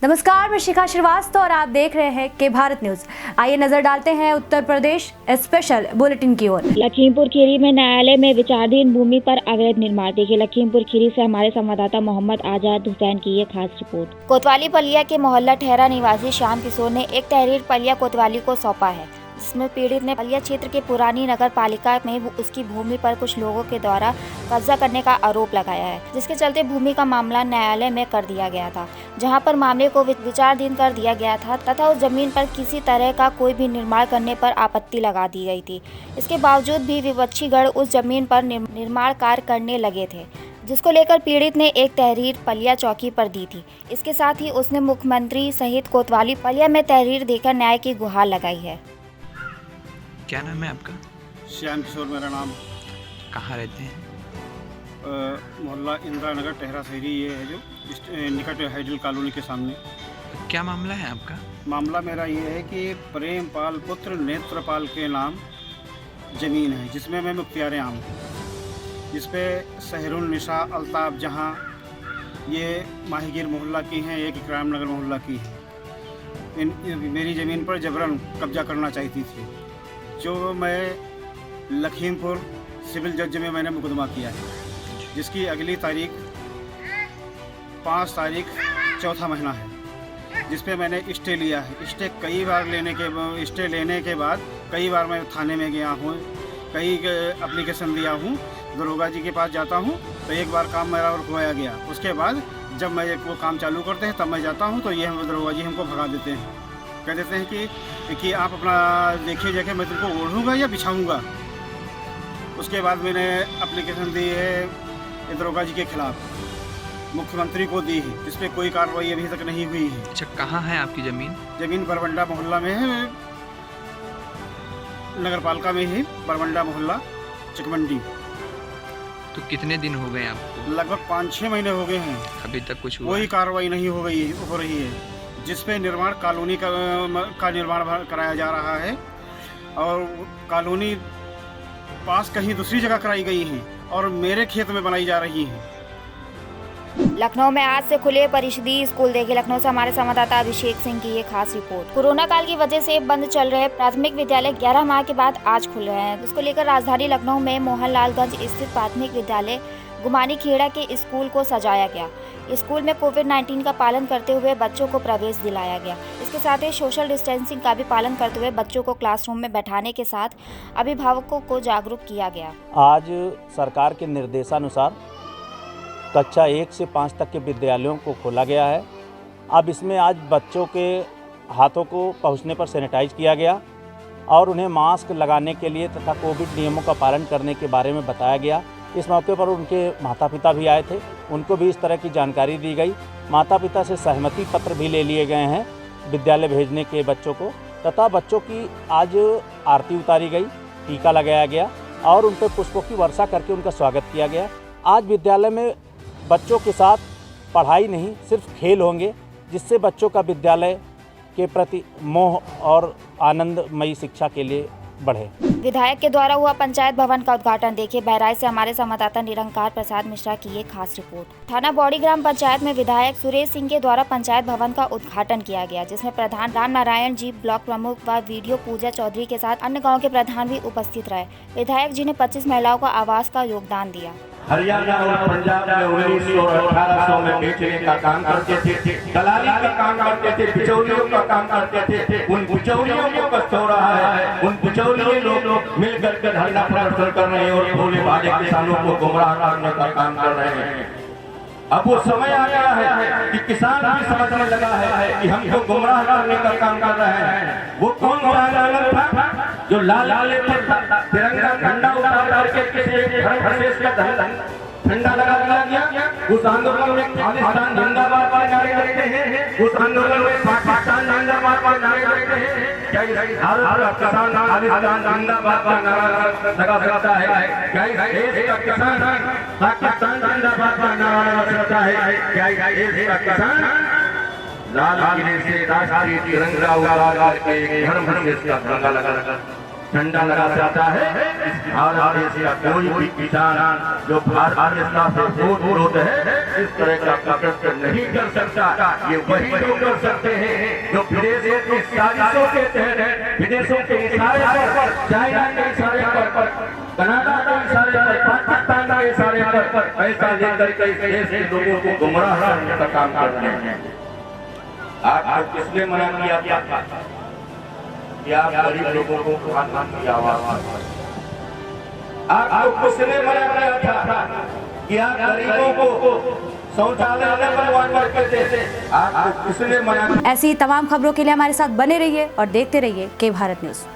नमस्कार, मैं शिखा श्रीवास्तव और आप देख रहे हैं के भारत न्यूज। आइए नजर डालते हैं उत्तर प्रदेश स्पेशल बुलेटिन की ओर। लखीमपुर खीरी में न्यायालय में विचाराधीन भूमि पर अवैध निर्माण। देखिए लखीमपुर खीरी से हमारे संवाददाता मोहम्मद आजाद हुसैन की ये खास रिपोर्ट। कोतवाली पलिया के मोहल्ला ठहरा निवासी श्याम किशोर ने एक तहरीर पलिया कोतवाली को सौंपा है, जिसमें पीड़ित ने पलिया क्षेत्र के पुरानी नगर पालिका में उसकी भूमि पर कुछ लोगों के द्वारा कब्जा करने का आरोप लगाया है, जिसके चलते भूमि का मामला न्यायालय में कर दिया गया था, जहां पर मामले को विचाराधीन कर दिया गया था तथा उस जमीन पर किसी तरह का कोई भी निर्माण करने पर आपत्ति लगा दी गई थी। इसके बावजूद भी विपक्षीगण उस जमीन पर निर्माण कार्य करने लगे थे, जिसको लेकर पीड़ित ने एक तहरीर पलिया चौकी पर दी थी। इसके साथ ही उसने मुख्यमंत्री सहित कोतवाली पलिया में तहरीर देकर न्याय की गुहार लगाई है। क्या नाम है आपका? श्याम किशोर मेरा नाम। कहाँ रहते हैं? मोहल्ला इंदिरा नगर टहरा शहरी, ये है जो निकट हाइडल कॉलोनी के सामने। क्या मामला है आपका? मामला मेरा ये है कि प्रेमपाल पुत्र नेत्रपाल के नाम ज़मीन है, जिसमें मैं मुख्तियार आम हूँ, जिसपे सहरुन निशा अल्ताफ़ जहाँ ये माहीगीर मोहल्ला की हैं, एक इकराम नगर मोहल्ला की है। मेरी ज़मीन पर जबरन कब्जा करना चाहती थी, जो मैं लखीमपुर सिविल जज में मैंने मुकदमा किया है, जिसकी अगली तारीख 5 तारीख चौथा महीना है, जिस पे मैंने स्टे लिया है। स्टे कई बार लेने के बाद कई बार मैं थाने में गया हूँ, कई एप्लीकेशन दिया हूँ, दरोगा जी के पास जाता हूँ, तो एक बार काम मेरा रुकवाया गया। उसके बाद जब मैं वो काम चालू करते हैं तब मैं जाता हूँ, तो ये हम दरोगा जी हमको भगा देते हैं, कह देते हैं कि आप अपना देखिए जाके, मैं तुमको ओढ़ूँगा या बिछाऊँगा। उसके बाद मैंने एप्लीकेशन दी है दरोगा जी के खिलाफ, मुख्यमंत्री को दी है, जिस पे कोई कार्रवाई अभी तक नहीं हुई है। अच्छा, कहाँ है आपकी ज़मीन? ज़मीन बरवंडा मोहल्ला में है, नगर पालिका में ही बरवंडा मोहल्ला चकमंडी। तो कितने दिन हो गए आपको? लगभग 5-6 महीने हो गए हैं, अभी तक कुछ हुआ? कोई कार्रवाई नहीं हो रही है, जिस पे निर्माण कॉलोनी का निर्माण कराया जा रहा है, और कॉलोनी पास कहीं दूसरी जगह कराई गई है और मेरे खेत में बनाई जा रही है। लखनऊ में आज से खुले परिषदीय स्कूल। देखिए लखनऊ से हमारे संवाददाता अभिषेक सिंह की ये खास रिपोर्ट। कोरोना काल की वजह से बंद चल रहे प्राथमिक विद्यालय 11 माह के बाद आज खुल रहे हैं। इसको लेकर राजधानी लखनऊ में मोहनलालगंज स्थित प्राथमिक विद्यालय गुमानी खेड़ा के स्कूल को सजाया गया। स्कूल में कोविड-19 का पालन करते हुए बच्चों को प्रवेश दिलाया गया। इसके साथ ही सोशल डिस्टेंसिंग का भी पालन करते हुए बच्चों को क्लासरूम में बैठाने के साथ अभिभावकों को जागरूक किया गया। आज सरकार के निर्देशानुसार कक्षा 1 से 5 तक के विद्यालयों को खोला गया है। अब इसमें आज बच्चों के हाथों को पहुंचने पर सैनिटाइज किया गया और उन्हें मास्क लगाने के लिए तथा कोविड नियमों का पालन करने के बारे में बताया गया। इस मौके पर उनके माता पिता भी आए थे, उनको भी इस तरह की जानकारी दी गई। माता पिता से सहमति पत्र भी ले लिए गए हैं विद्यालय भेजने के बच्चों को, तथा बच्चों की आज आरती उतारी गई, टीका लगाया गया और उन पर पुष्पों की वर्षा करके उनका स्वागत किया गया। आज विद्यालय में बच्चों के साथ पढ़ाई नहीं, सिर्फ खेल होंगे, जिससे बच्चों का विद्यालय के प्रति मोह और आनंदमयी शिक्षा के लिए बढ़े। विधायक के द्वारा हुआ पंचायत भवन का उद्घाटन। देखिए बहराइच से हमारे संवाददाता निरंकार प्रसाद मिश्रा की ये खास रिपोर्ट। थाना बौड़ी ग्राम पंचायत में विधायक सुरेश सिंह के द्वारा पंचायत भवन का उद्घाटन किया गया, जिसमें प्रधान राम नारायण जी, ब्लॉक प्रमुख व वीडियो पूजा चौधरी के साथ अन्य गाँव के प्रधान भी उपस्थित रहे। विधायक जी ने 25 महिलाओं को आवास का योगदान दिया। हरियाणा और पंजाब में 1900 और 1800 में बेचने का काम करते थे, दलाली का काम करते थे, बिचौलियों का काम करते थे। उन बिचौलियों को कष्ट हो रहा है, उन बिचौलिए लोग मिलकर के धरना प्रदर्शन कर रहे हैं और भोले भाले किसानों को गुमराह करने का काम कर रहे हैं। अब वो समय आ गया है कि किसान भी समझने लगा है कि हमको गुमराह करने का काम कर रहे हैं। वो कौन गुमराह था? जो लाल तिरंगा झंडा उतार करके किसी झंडा लगा दिया गया। उस आंदोलन में खालिस्तान जिंदाबाद के नारे लगते हैं, उस आंदोलन में पाकिस्तान जिंदाबाद के नारे लगते हैं। क्या भारत का किसान खालिस्तान जिंदाबाद का नारा लगा सकता है? क्या देश का किसान पाकिस्तान जिंदाबाद का नारा लगा सकता है? क्या देश का किसान लाल किले से राष्ट्रीय तिरंगा उतार करके धर्म देश का तिरंगा लगा झंडा लगा सकता है। इस भारत देश का कोई भी किसान जो भारतीयता से विरोध है इस तरह का प्रदर्शन नहीं कर सकता। ये वही लोग कर सकते हैं जो विदेशों की साजिशों के तहत, विदेशों के इशारे पर, चाइना के इशारे पर, कनाडा के इशारे पर, पाकिस्तान के इशारे पर पैसा लेकर के इस देश के लोगों को गुमराह करने का काम कर रहे हैं। आज किसने मना किया कि आप गरीब लोगों को प्रधानमंत्री की आवाज? आपको किसने मना किया था कि आप गरीबों को शौचालय न बनवा करके थे? आपको किसने मना? ऐसी तमाम खबरों के लिए हमारे साथ बने रहिए और देखते रहिए के भारत न्यूज़।